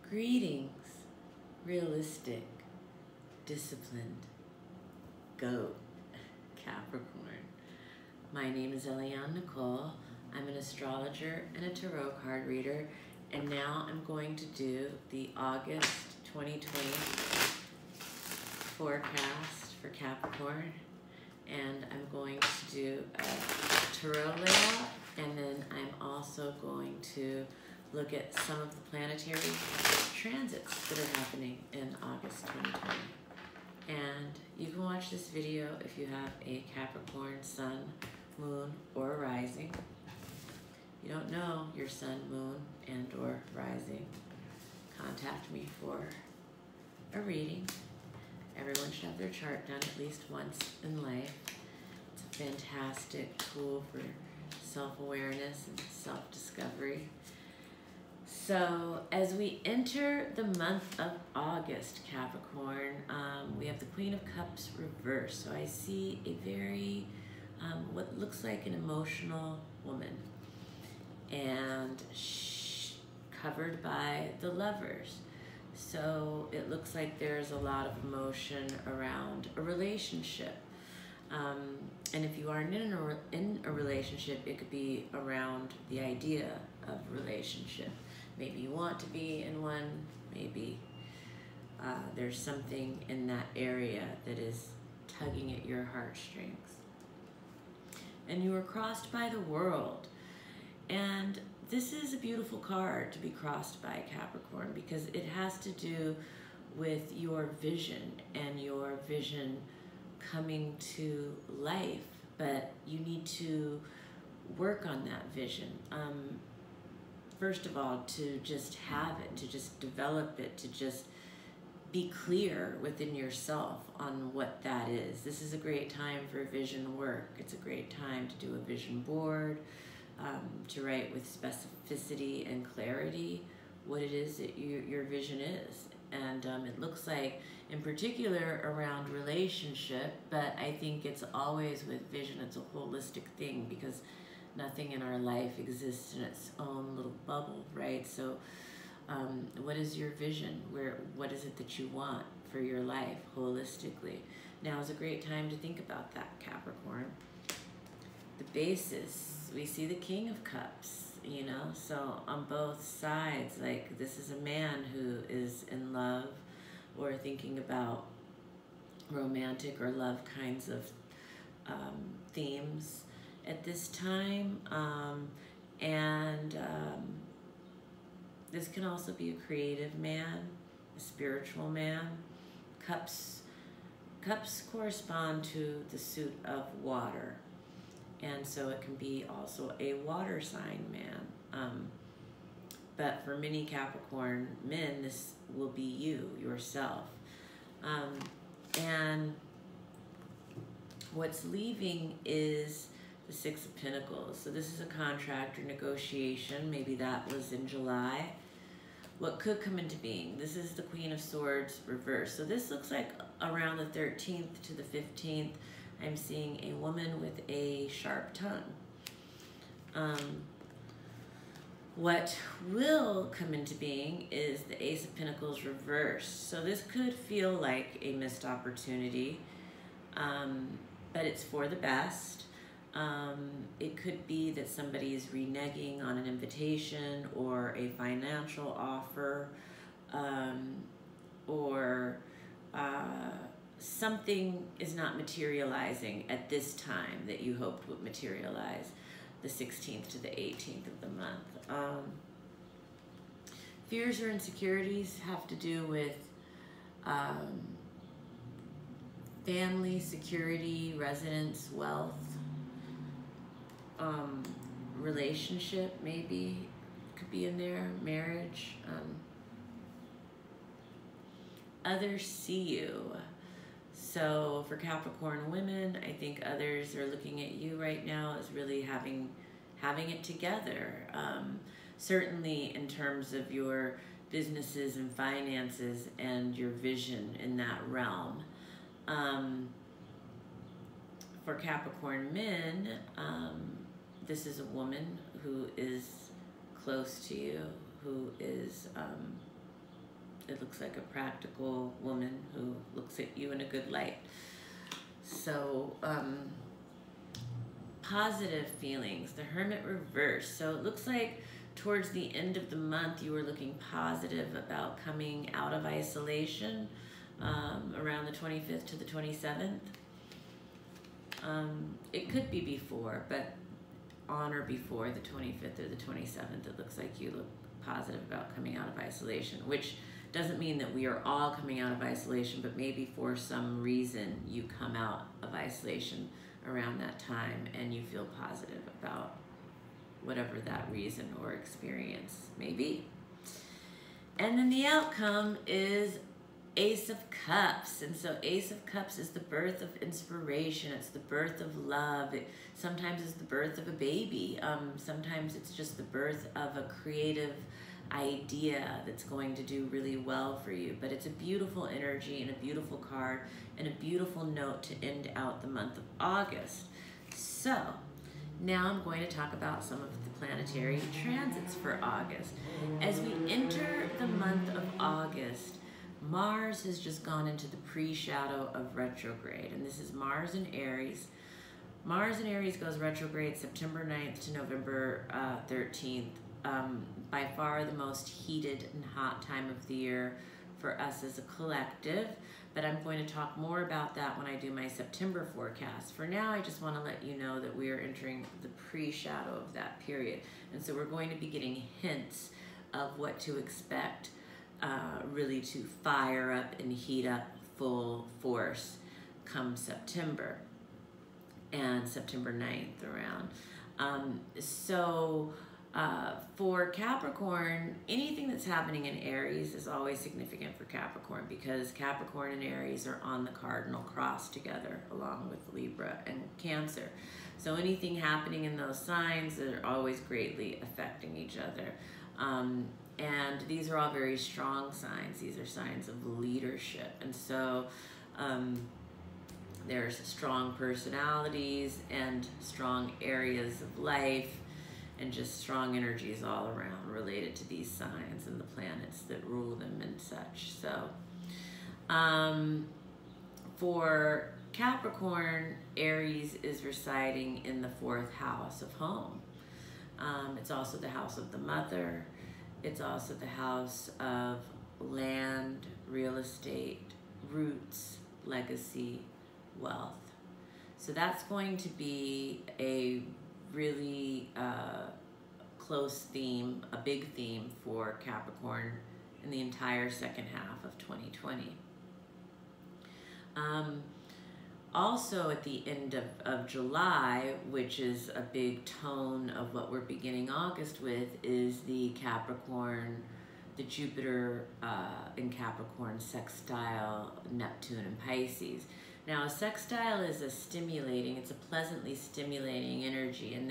Greetings, realistic, disciplined, goat, Capricorn. My name is Eliane Nicole. I'm an astrologer and a tarot card reader, and now I'm going to do the August 2020 forecast for Capricorn, and I'm going to do a tarot layout, and then I'm also going to look at some of the planetary transits that are happening in August 2020. And you can watch this video if you have a Capricorn sun, moon, or rising. If you don't know your sun, moon, and or rising, contact me for a reading. Everyone should have their chart done at least once in life. It's a fantastic tool for self-awareness and self-discovery. So as we enter the month of August, Capricorn, we have the Queen of Cups reversed. So I see a very, what looks like an emotional woman, and covered by the Lovers. So it looks like there's a lot of emotion around a relationship. And if you aren't in a relationship, it could be around the idea of relationship. Maybe you want to be in one, maybe there's something in that area that is tugging at your heartstrings. And you were crossed by the World. And this is a beautiful card to be crossed by, Capricorn, because it has to do with your vision and your vision coming to life, but you need to work on that vision. First of all, to just have it, to just develop it, to just be clear within yourself on what that is. This is a great time for vision work. It's a great time to do a vision board, to write with specificity and clarity what it is that your vision is. And it looks like, in particular, around relationship, but I think it's always with vision. It's a holistic thing, because nothing in our life exists in its own little bubble, right? So what is your vision? What is it that you want for your life holistically? Now is a great time to think about that, Capricorn. The basis, we see the King of Cups, you know, so on both sides, like, this is a man who is in love or thinking about romantic or love kinds of themes at this time, this can also be a creative man, a spiritual man. Cups correspond to the suit of water, and so it can be also a water sign man. But for many Capricorn men, this will be you, yourself. And what's leaving is the Six of Pentacles. So this is a contract or negotiation. Maybe that was in July. What could come into being? This is the Queen of Swords reversed. So this looks like around the 13th to the 15th, I'm seeing a woman with a sharp tongue. What will come into being is the Ace of Pentacles reversed. So this could feel like a missed opportunity, but it's for the best. It could be that somebody is reneging on an invitation or a financial offer, or something is not materializing at this time that you hoped would materialize, the 16th to the 18th of the month. Fears or insecurities have to do with family, security, residence, wealth, relationship, maybe could be in there, marriage. Others see you. So for Capricorn women, I think others are looking at you right now as really having it together. Certainly in terms of your businesses and finances and your vision in that realm. For Capricorn men, this is a woman who is close to you, who is It looks like a practical woman who looks at you in a good light. So, positive feelings, the Hermit reverse. So it looks like towards the end of the month you were looking positive about coming out of isolation, around the 25th to the 27th. It could be before, but on or before the 25th or the 27th, it looks like you look positive about coming out of isolation, which doesn't mean that we are all coming out of isolation, but maybe for some reason you come out of isolation around that time and you feel positive about whatever that reason or experience may be. And then the outcome is Ace of Cups. And so Ace of Cups is the birth of inspiration. It's the birth of love. Sometimes it's the birth of a baby. Sometimes it's just the birth of a creative idea that's going to do really well for you. But it's a beautiful energy and a beautiful card and a beautiful note to end out the month of August. So now I'm going to talk about some of the planetary transits for August. As we enter the month of August, Mars has just gone into the pre-shadow of retrograde, and this is Mars in Aries. Mars in Aries goes retrograde September 9th to November 13th. By far the most heated and hot time of the year for us as a collective, but I'm going to talk more about that when I do my September forecast. For now, I just want to let you know that we are entering the pre-shadow of that period, and so we're going to be getting hints of what to expect, really to fire up and heat up full force come September and September 9th around. For Capricorn, anything that's happening in Aries is always significant for Capricorn, because Capricorn and Aries are on the cardinal cross together along with Libra and Cancer. So anything happening in those signs are always greatly affecting each other. And these are all very strong signs. These are signs of leadership. And so there's strong personalities and strong areas of life and just strong energies all around related to these signs and the planets that rule them and such. So for Capricorn, Aries is residing in the 4th house of home. It's also the house of the mother. It's also the house of land, real estate, roots, legacy, wealth. So that's going to be a really close theme, a big theme for Capricorn in the entire second half of 2020. Also at the end of July, which is a big tone of what we're beginning August with, is the Capricorn, the Jupiter in Capricorn sextile Neptune and Pisces. Now a sextile is a stimulating, it's a pleasantly stimulating energy, and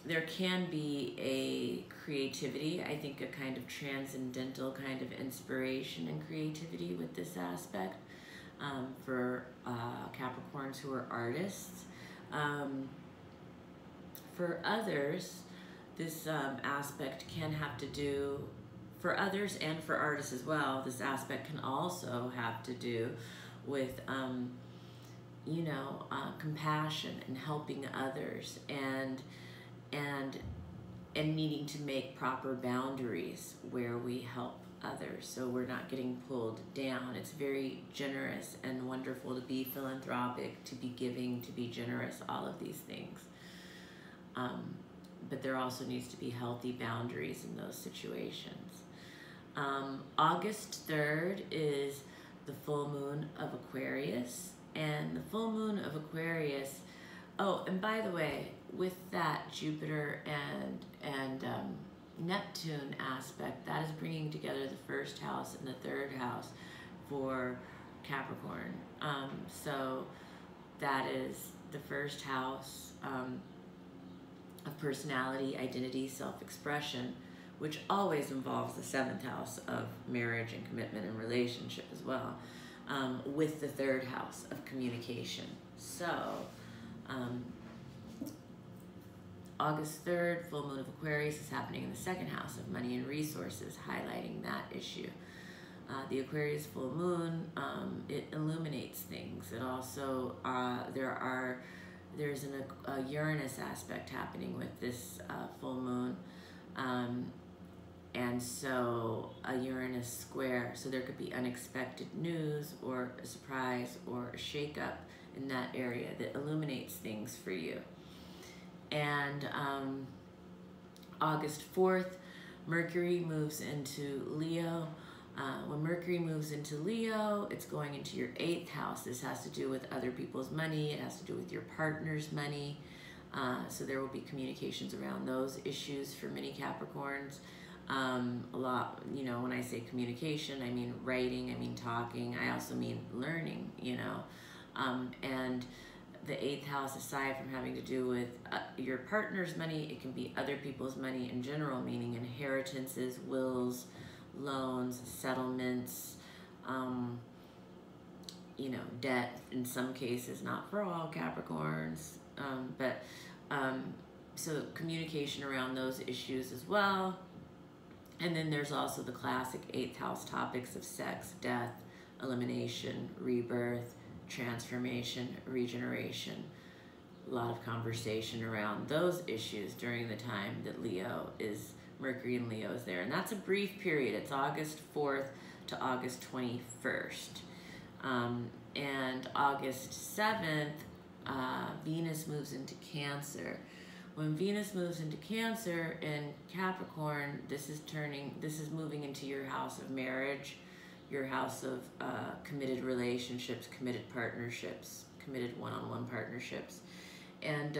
there can be a creativity, I think a kind of transcendental kind of inspiration and creativity with this aspect for Capricorns who are artists. For others, this aspect can have to do, for others and for artists as well, this aspect can also have to do with compassion and helping others and needing to make proper boundaries where we help others, so we're not getting pulled down. It's very generous and wonderful to be philanthropic, to be giving, to be generous, all of these things. But there also needs to be healthy boundaries in those situations. August 3rd is the full moon of Aquarius, and the full moon of Aquarius, oh, and by the way, with that Jupiter and Neptune aspect, that is bringing together the 1st house and the 3rd house for Capricorn. So that is the 1st house of personality, identity, self-expression, which always involves the 7th house of marriage and commitment and relationship as well, with the 3rd house of communication. So August 3rd, full moon of Aquarius is happening in the second house of money and resources, highlighting that issue. The Aquarius full moon, it illuminates things. It also, there's a Uranus aspect happening with this full moon. And so a Uranus square, so there could be unexpected news or a surprise or a shakeup in that area that illuminates things for you. And August 4th, Mercury moves into Leo. When Mercury moves into Leo, it's going into your 8th house. This has to do with other people's money. It has to do with your partner's money. So there will be communications around those issues for many Capricorns. A lot, you know, when I say communication, I mean writing, I mean talking, I also mean learning, you know. And the 8th house, aside from having to do with your partner's money, it can be other people's money in general, meaning inheritances, wills, loans, settlements, you know, debt in some cases, not for all Capricorns, so communication around those issues as well. And then there's also the classic 8th house topics of sex, death, elimination, rebirth, transformation, regeneration. A lot of conversation around those issues during the time that Mercury in Leo is there. And that's a brief period. It's August 4th to August 21st. And August 7th, Venus moves into Cancer. When Venus moves into Cancer in Capricorn, this is moving into your house of marriage, your house of committed relationships, committed partnerships, committed one-on-one partnerships. And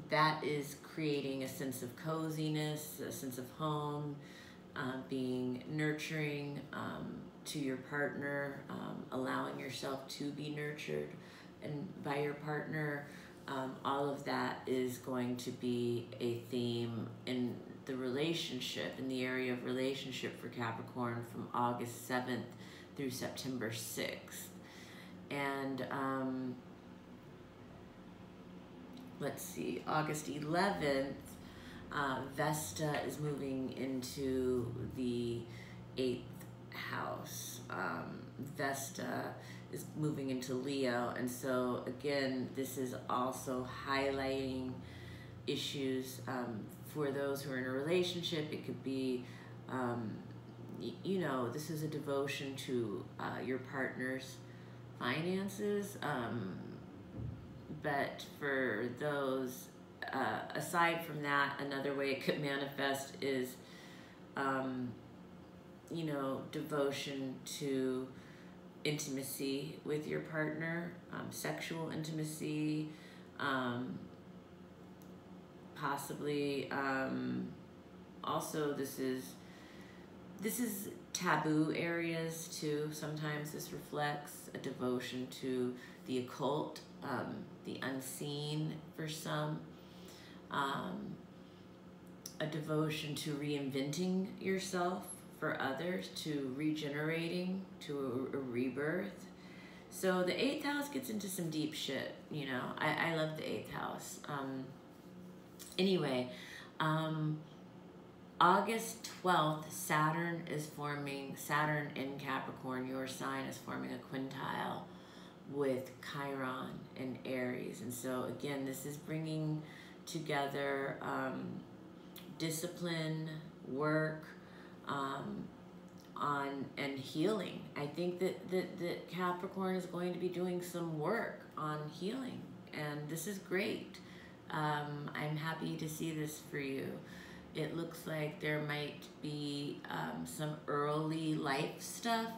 that is creating a sense of coziness, a sense of home, being nurturing to your partner, allowing yourself to be nurtured and by your partner. All of that is going to be a theme in the relationship, in the area of relationship for Capricorn from August 7th through September 6th. And let's see, August 11th, Vesta is moving into the 8th house. Vesta is moving into Leo, and so again, this is also highlighting issues for those who are in a relationship. It could be, you know, this is a devotion to your partner's finances, but for those, aside from that, another way it could manifest is, you know, devotion to intimacy with your partner, sexual intimacy, possibly, also this is taboo areas too. Sometimes this reflects a devotion to the occult, the unseen for some, a devotion to reinventing yourself for others, to regenerating, to a rebirth. So the 8th house gets into some deep shit, you know. I love the 8th house. Anyway, August 12th, Saturn in Capricorn, your sign, is forming a quintile with Chiron in Aries. And so again, this is bringing together discipline, work, and healing. I think that Capricorn is going to be doing some work on healing, and this is great. I'm happy to see this for you. It looks like there might be some early life stuff,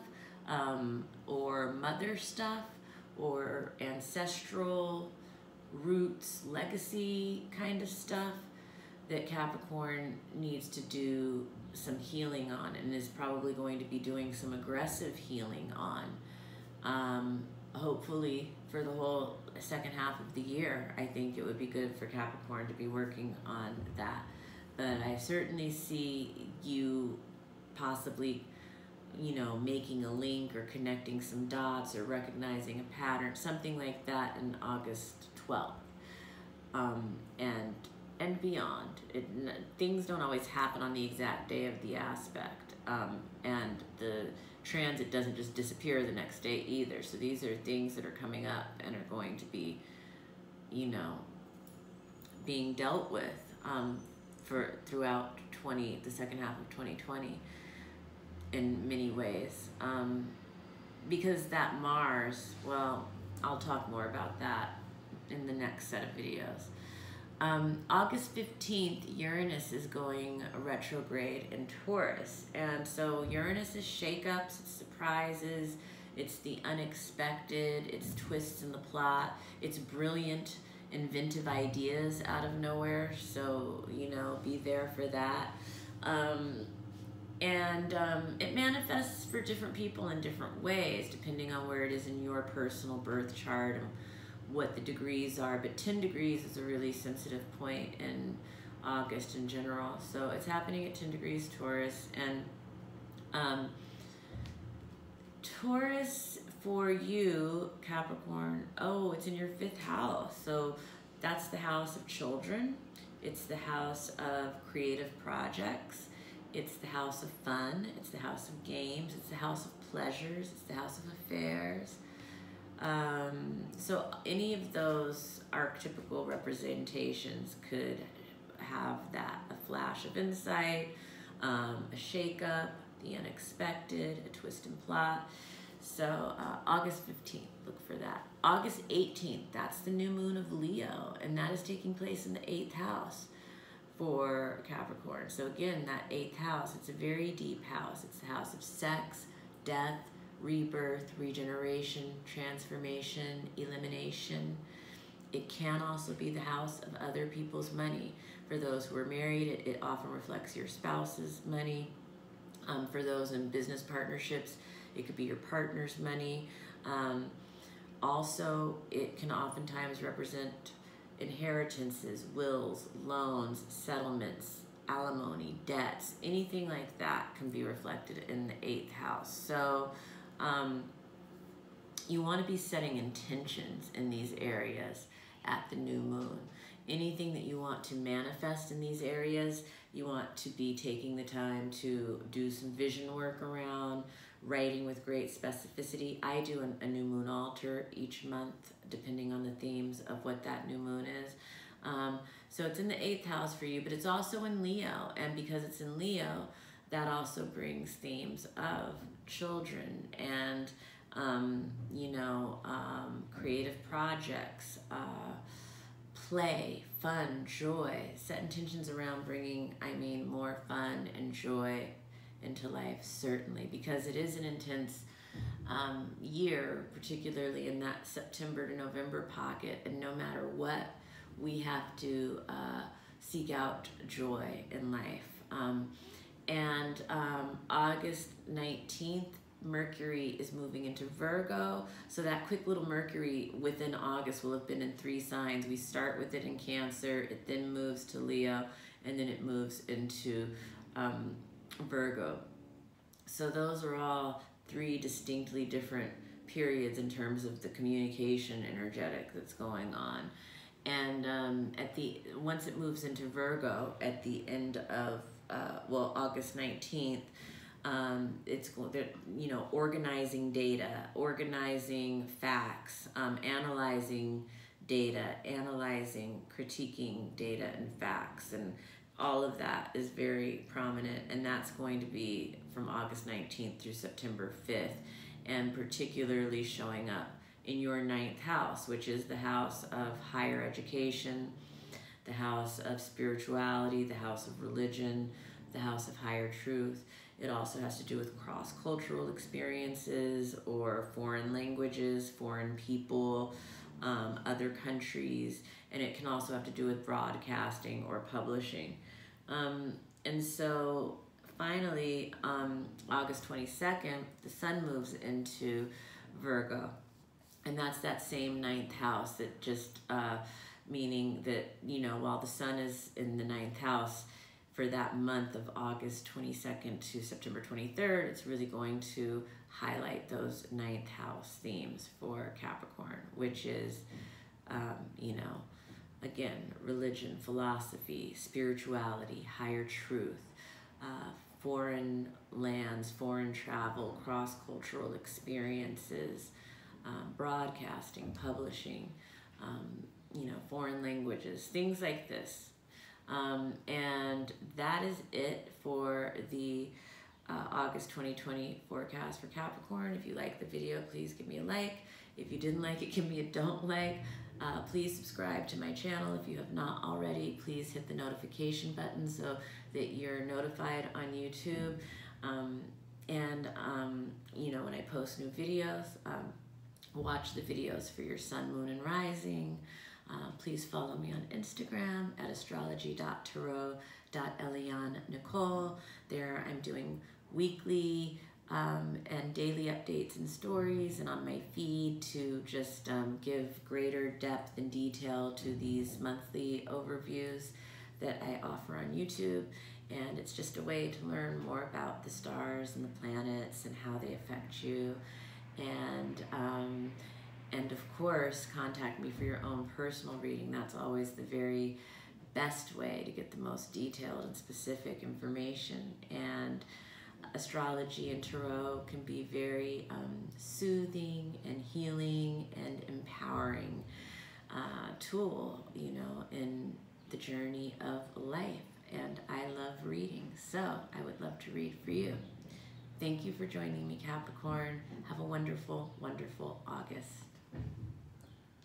or mother stuff, or ancestral roots, legacy kind of stuff that Capricorn needs to do some healing on, and is probably going to be doing some aggressive healing on. Hopefully for the whole second half of the year, I think it would be good for Capricorn to be working on that. But I certainly see you possibly, you know, making a link or connecting some dots or recognizing a pattern, something like that in August 12th. And and beyond. Things don't always happen on the exact day of the aspect, and the transit doesn't just disappear the next day either. So these are things that are coming up and are going to be, you know, being dealt with for throughout the second half of 2020 in many ways. Because that Mars, well, I'll talk more about that in the next set of videos. August 15th, Uranus is going retrograde in Taurus. And so Uranus is shakeups, it's surprises, it's the unexpected, it's twists in the plot, it's brilliant, inventive ideas out of nowhere. So, you know, be there for that. It manifests for different people in different ways, depending on where it is in your personal birth chart and what the degrees are. But 10 degrees is a really sensitive point in August in general. So it's happening at 10 degrees Taurus. And Taurus for you, Capricorn, oh, it's in your 5th house. So that's the house of children. It's the house of creative projects. It's the house of fun. It's the house of games. It's the house of pleasures. It's the house of affairs. So any of those archetypical representations could have that, a flash of insight, a shakeup, the unexpected, a twist and plot. So August 15th, look for that. August 18th, that's the new moon of Leo, and that is taking place in the 8th house for Capricorn. So again, that 8th house, it's a very deep house. It's the house of sex, death, rebirth, regeneration, transformation, elimination. It can also be the house of other people's money. For those who are married, it often reflects your spouse's money. For those in business partnerships, it could be your partner's money. Also, it can oftentimes represent inheritances, wills, loans, settlements, alimony, debts, anything like that can be reflected in the 8th house. So you want to be setting intentions in these areas at the new moon. Anything that you want to manifest in these areas, you want to be taking the time to do some vision work around, writing with great specificity. I do a new moon altar each month, depending on the themes of what that new moon is. So it's in the 8th house for you, but it's also in Leo. And because it's in Leo, that also brings themes of children and, creative projects, play, fun, joy. Set intentions around bringing, more fun and joy into life, certainly, because it is an intense year, particularly in that September to November pocket, and no matter what, we have to seek out joy in life. August 19th, Mercury is moving into Virgo, so that quick little Mercury within August will have been in 3 signs. We start with it in Cancer, it then moves to Leo, and then it moves into Virgo. So those are all 3 distinctly different periods in terms of the communication energetic that's going on. And once it moves into Virgo at the end of August 19th, it's organizing data, organizing facts, analyzing data, analyzing, critiquing data and facts, and all of that is very prominent, and that's going to be from August 19th through September 5th, and particularly showing up in your 9th house, which is the house of higher education, the house of spirituality, the house of religion, the house of higher truth. It also has to do with cross-cultural experiences or foreign languages, foreign people, other countries, and it can also have to do with broadcasting or publishing. And so finally, August 22nd, the sun moves into Virgo, and that's that same 9th house, that just meaning that, while the sun is in the 9th house, for that month of August 22nd to September 23rd, it's really going to highlight those 9th house themes for Capricorn, which is, again, religion, philosophy, spirituality, higher truth, foreign lands, foreign travel, cross-cultural experiences, broadcasting, publishing, foreign languages, things like this. And that is it for the August 2020 forecast for Capricorn. If you like the video, please give me a like. If you didn't like it, give me a don't like. Please subscribe to my channel if you have not already. Please hit the notification button so that you're notified on YouTube. When I post new videos, watch the videos for your sun, moon, and rising. Please follow me on Instagram at astrology.tarot.Eliane Nicole. There I'm doing weekly and daily updates and stories, and on my feed to just give greater depth and detail to these monthly overviews that I offer on YouTube. And it's just a way to learn more about the stars and the planets and how they affect you. And of course, contact me for your own personal reading. That's always the very best way to get the most detailed and specific information. And astrology and tarot can be very soothing and healing and empowering tool, in the journey of life. And I love reading, so I would love to read for you. Thank you for joining me, Capricorn. Have a wonderful, wonderful August.